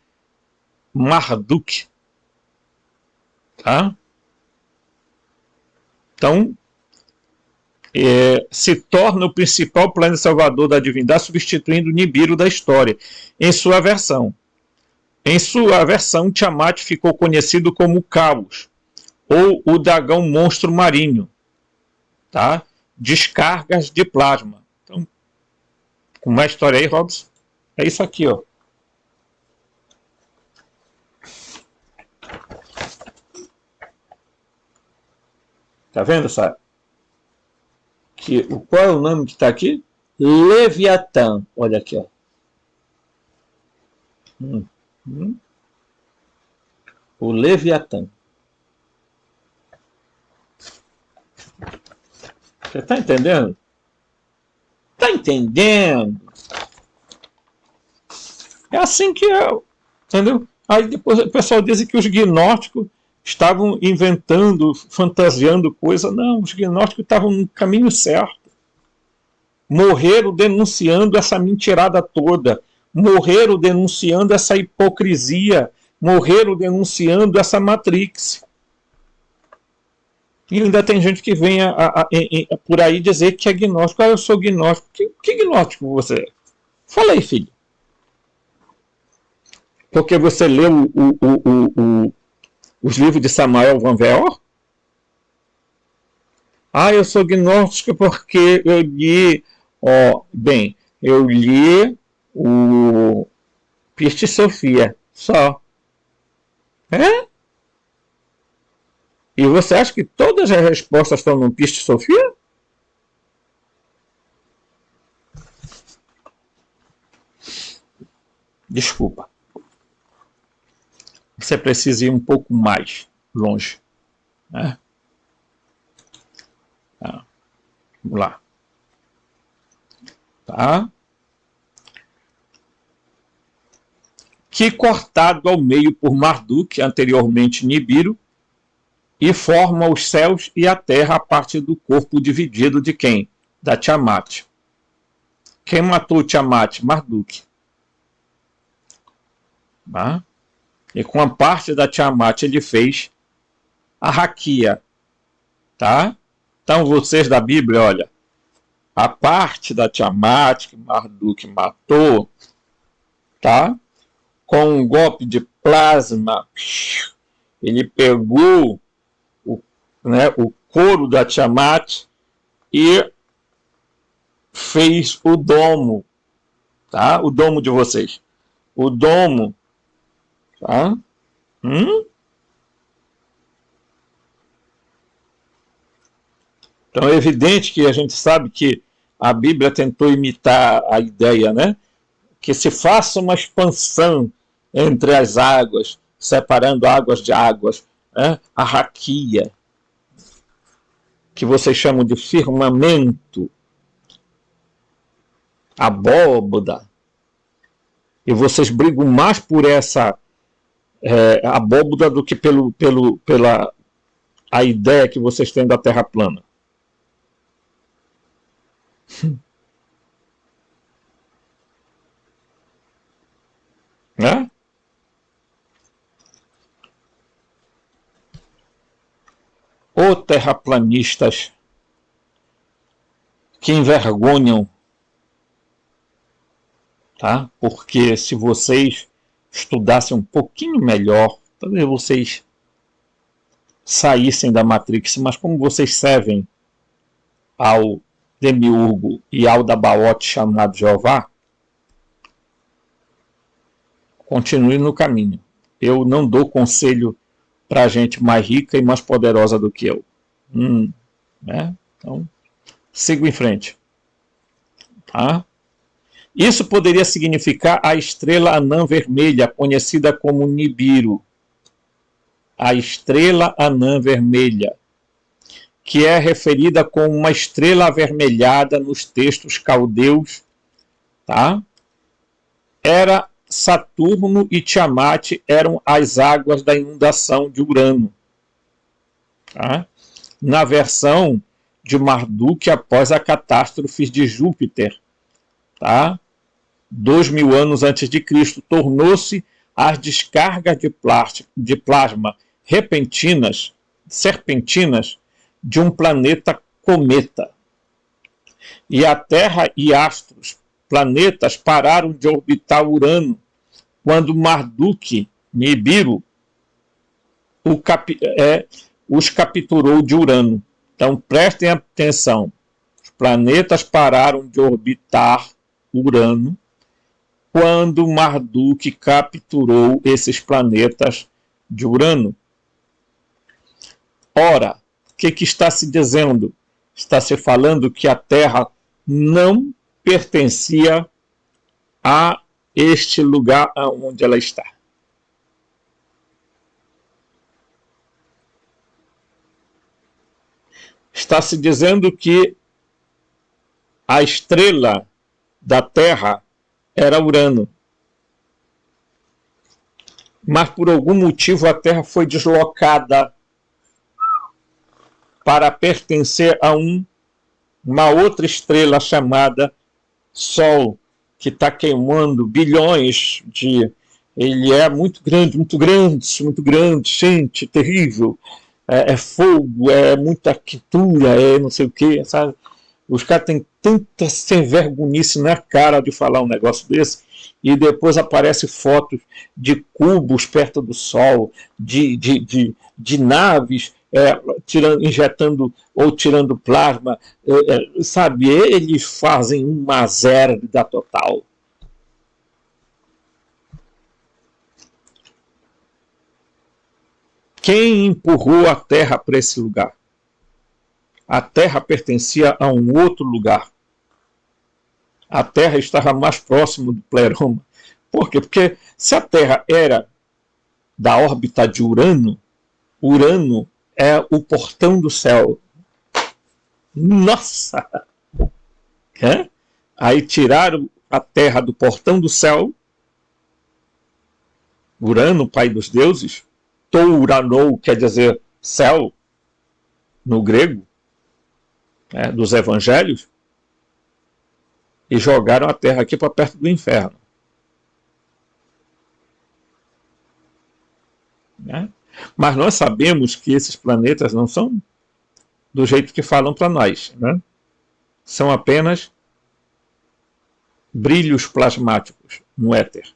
Speaker 1: Marduk. Tá? Então, se torna o principal planeta salvador da divindade, substituindo o Nibiru da história, em sua versão. Em sua versão, Tiamat ficou conhecido como Caos, ou o dragão monstro marinho. Tá? Descargas de plasma. Então, com uma história aí, Robson, é isso aqui, ó. Tá vendo, sabe? Qual é o nome que está aqui? Leviatã. Olha aqui, ó. O Leviatã. Você está entendendo? Está entendendo? É assim que é. Entendeu? Aí depois o pessoal diz que os gnósticos estavam inventando, fantasiando coisa. Não, os gnósticos estavam no caminho certo. Morreram denunciando essa mentirada toda. Morreram denunciando essa hipocrisia. Morreram denunciando essa Matrix. E ainda tem gente que vem por aí dizer que é gnóstico. Ah, eu sou gnóstico. Que gnóstico você é? Fala aí, filho. Porque você leu os livros de Samuel Van Veor? Ah, eu sou gnóstico porque eu li... bem, eu li o Piste Sofia, só. É? E você acha que todas as respostas estão no Piste Sofia? Desculpa. Você precisa ir um pouco mais longe. Né? Tá. Vamos lá. Tá? Que cortado ao meio por Marduk, anteriormente Nibiru, e forma os céus e a terra a partir do corpo dividido de quem? Da Tiamat. Quem matou Tiamat? Marduk. Tá? E com a parte da Tiamat ele fez a Raquia. Tá? Então vocês da Bíblia, olha, a parte da Tiamat que Marduk matou, tá? Com um golpe de plasma, ele pegou o couro da Tiamat e fez o domo, tá? O domo de vocês. O domo, tá? Então é evidente que a gente sabe que a Bíblia tentou imitar a ideia, né? Que se faça uma expansão entre as águas, separando águas de águas, né? A raquia, que vocês chamam de firmamento, abóboda, e vocês brigam mais por essa abóboda do que pela a ideia que vocês têm da Terra plana. Né? Ou terraplanistas que envergonham, tá? Porque se vocês estudassem um pouquinho melhor, talvez vocês saíssem da Matrix, mas como vocês servem ao Demiurgo e ao Dabaote chamado Jeová, continue no caminho. Eu não dou conselho para gente mais rica e mais poderosa do que eu. Né? Então, sigo em frente. Tá? Isso poderia significar a estrela anã vermelha, conhecida como Nibiru. A estrela anã vermelha, que é referida como uma estrela avermelhada nos textos caldeus, tá? Era Saturno e Tiamat eram as águas da inundação de Urano. Tá? Na versão de Marduk após a catástrofe de Júpiter, tá? 2000 anos antes de Cristo, tornou-se as descargas de plasma serpentinas de um planeta cometa. E a Terra e astros, planetas, pararam de orbitar Urano quando Marduk, Nibiru, os capturou de Urano. Então prestem atenção, os planetas pararam de orbitar Urano quando Marduk capturou esses planetas de Urano. Ora, que está se dizendo? Está se falando que a Terra não pertencia a este lugar onde ela está. Está se dizendo que a estrela da Terra era Urano. Mas por algum motivo a Terra foi deslocada para pertencer a uma outra estrela chamada Sol, que está queimando bilhões de... Ele é muito grande, muito grande, muito grande, gente, terrível. É fogo, é muita quentura, é não sei o que, sabe? Os caras têm tanta sem vergonhice na cara de falar um negócio desse, e depois aparecem fotos de cubos perto do Sol, de naves injetando ou tirando plasma, sabe? Eles fazem uma zerda total. Quem empurrou a Terra para esse lugar? A Terra pertencia a um outro lugar. A Terra estava mais próximo do Pleroma. Por quê? Porque se a Terra era da órbita de Urano, Urano é o portão do céu. Nossa! Aí tiraram a Terra do portão do céu, Urano, pai dos deuses, Touranou quer dizer céu, no grego, dos evangelhos, e jogaram a Terra aqui para perto do inferno. Mas nós sabemos que esses planetas não são do jeito que falam para nós. São apenas brilhos plasmáticos no éter.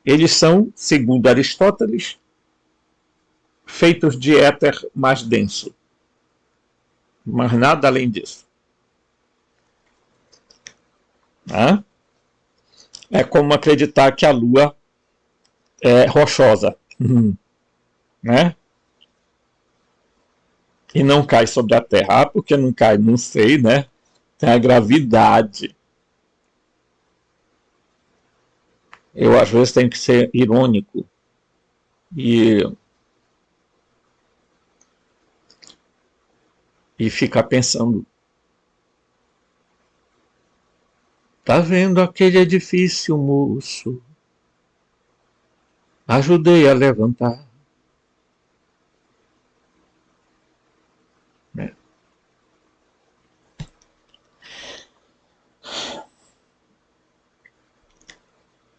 Speaker 1: Eles são, segundo Aristóteles, feitos de éter mais denso. Mas nada além disso. É como acreditar que a Lua é rochosa. Né? E não cai sobre a Terra. Por que não cai? Não sei, né? Tem a gravidade. Eu, às vezes, tenho que ser irônico e ficar pensando. Tá vendo aquele edifício, moço? Ajudei a levantar.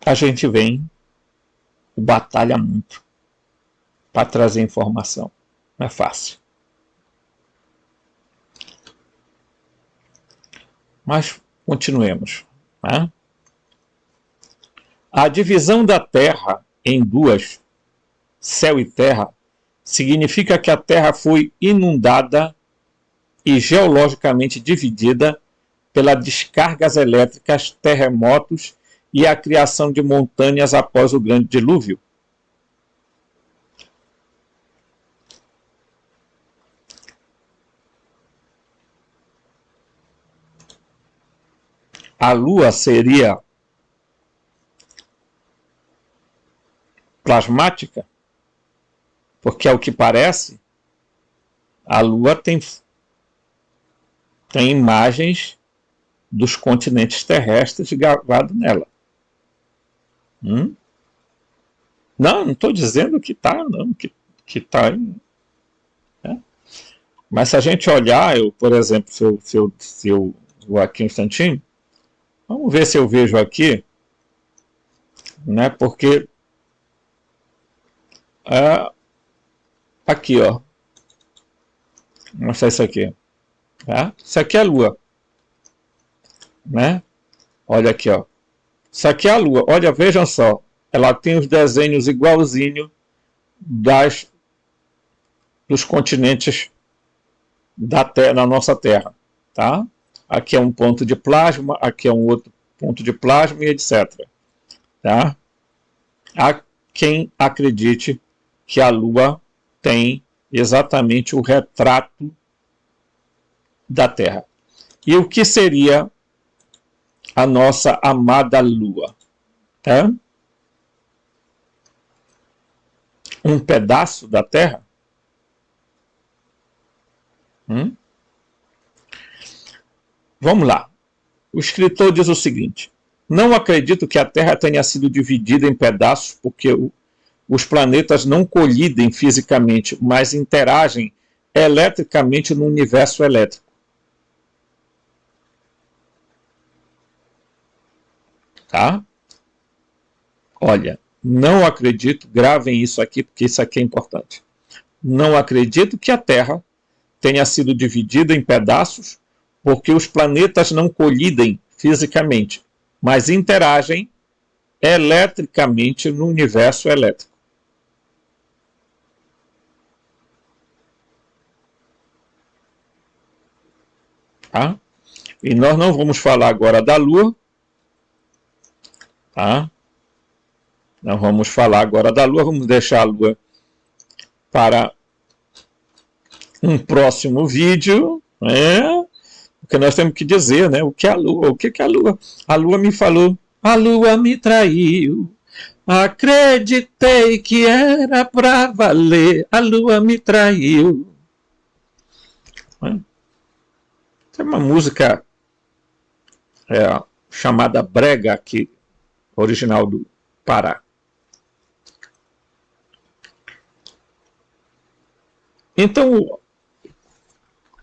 Speaker 1: A gente vem e batalha muito para trazer informação. Não é fácil. Mas continuemos. A divisão da Terra em duas, céu e terra, significa que a Terra foi inundada e geologicamente dividida pelas descargas elétricas, terremotos e a criação de montanhas após o grande dilúvio. A Lua seria plasmática? Porque, ao que parece, a Lua tem imagens dos continentes terrestres gravados nela. Não estou dizendo que está, não, que está. Mas se a gente olhar, por exemplo, se eu vou aqui um instantinho, vamos ver se eu vejo aqui, né? Porque aqui, ó, vou mostrar isso aqui, isso aqui é a Lua, né? Olha aqui, ó, isso aqui é a Lua. Olha, vejam só, ela tem os desenhos igualzinho dos continentes da nossa Terra, tá? Aqui é um ponto de plasma, aqui é um outro ponto de plasma e etc. Tá? Há quem acredite que a Lua tem exatamente o retrato da Terra. E o que seria a nossa amada Lua? Tá? Um pedaço da Terra? Vamos lá. O escritor diz o seguinte: não acredito que a Terra tenha sido dividida em pedaços porque os planetas não colidem fisicamente, mas interagem eletricamente no universo elétrico. Tá? Olha, não acredito, gravem isso aqui porque isso aqui é importante. Não acredito que a Terra tenha sido dividida em pedaços porque os planetas não colidem fisicamente, mas interagem eletricamente no universo elétrico. Tá? E nós não vamos falar agora da Lua. Tá? Não vamos falar agora da Lua, vamos deixar a Lua para um próximo vídeo, né? Porque nós temos que dizer, né? O que é a Lua? O que é a Lua? A Lua me falou, a Lua me traiu. Acreditei que era pra valer, a Lua me traiu. Tem uma música chamada Brega aqui, original do Pará. Então,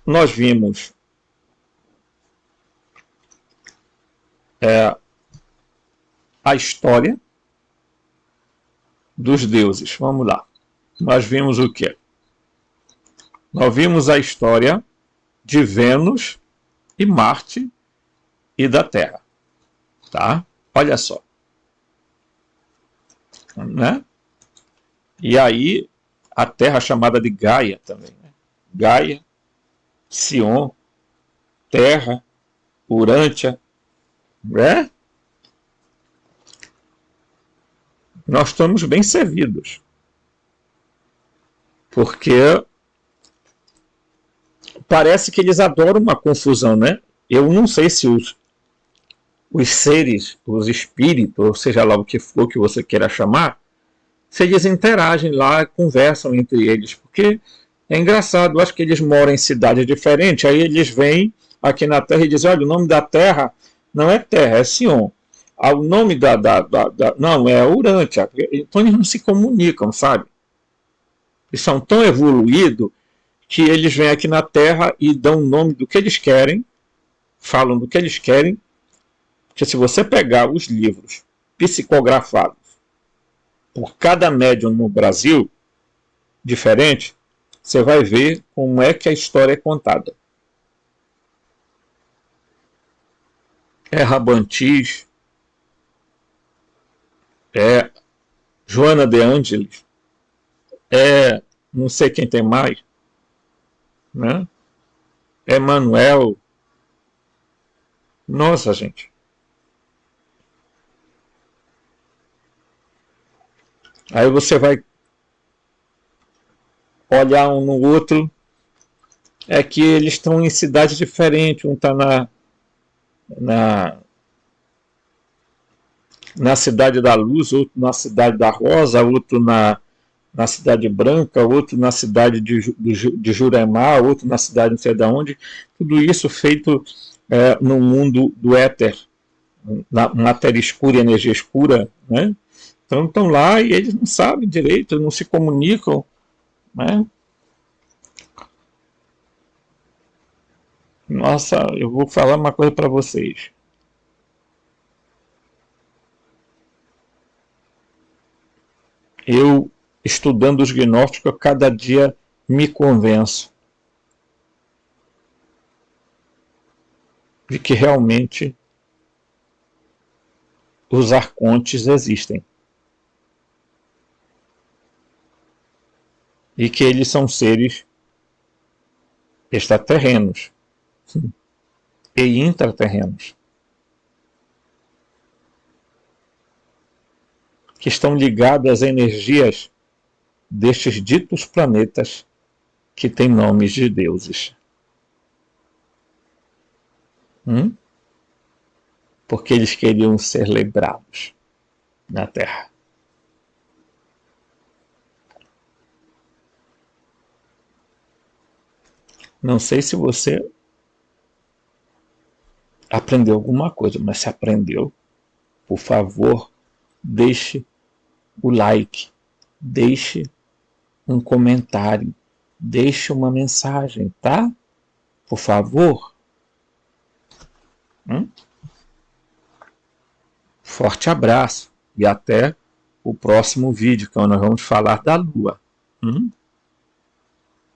Speaker 1: nós vimos a história dos deuses. Vamos lá. Nós vimos o quê? Nós vimos a história de Vênus e Marte e da Terra. Tá? Olha só. Né? E aí, a Terra chamada de Gaia também. Né? Gaia, Sion, Terra, Urântia. Né? Nós estamos bem servidos. Porque parece que eles adoram uma confusão, né? Eu não sei se os seres, os espíritos, ou seja lá o que for que você queira chamar, se eles interagem lá, conversam entre eles, porque é engraçado, eu acho que eles moram em cidades diferentes, aí eles vêm aqui na Terra e dizem, olha, o nome da Terra não é Terra, é Sion. O nome não, é Urântia. Então eles não se comunicam, sabe? Eles são tão evoluídos que eles vêm aqui na Terra e dão o nome do que eles querem, falam do que eles querem, porque se você pegar os livros psicografados por cada médium no Brasil, diferente, você vai ver como é que a história é contada. É Rabantis, é Joana de Ângeles, é não sei quem tem mais, né? É Manuel. Nossa, gente. Aí você vai olhar um no outro, é que eles estão em cidades diferentes, um está na Cidade da Luz, outro na Cidade da Rosa, outro na Cidade Branca, outro na cidade de Jurema, outro na cidade não sei de onde, tudo isso feito no mundo do éter, na matéria escura e energia escura, né? Então estão lá e eles não sabem direito, não se comunicam, né? Nossa, eu vou falar uma coisa para vocês. Eu, estudando os gnósticos, a cada dia me convenço de que realmente os arcontes existem. E que eles são seres extraterrenos e intraterrenos, que estão ligados às energias destes ditos planetas que tem nomes de deuses? Porque eles queriam ser lembrados na Terra. Não sei se você aprendeu alguma coisa, mas se aprendeu, por favor, deixe o like, deixe um comentário, deixe uma mensagem, tá? Por favor. Forte abraço e até o próximo vídeo, que nós vamos falar da Lua.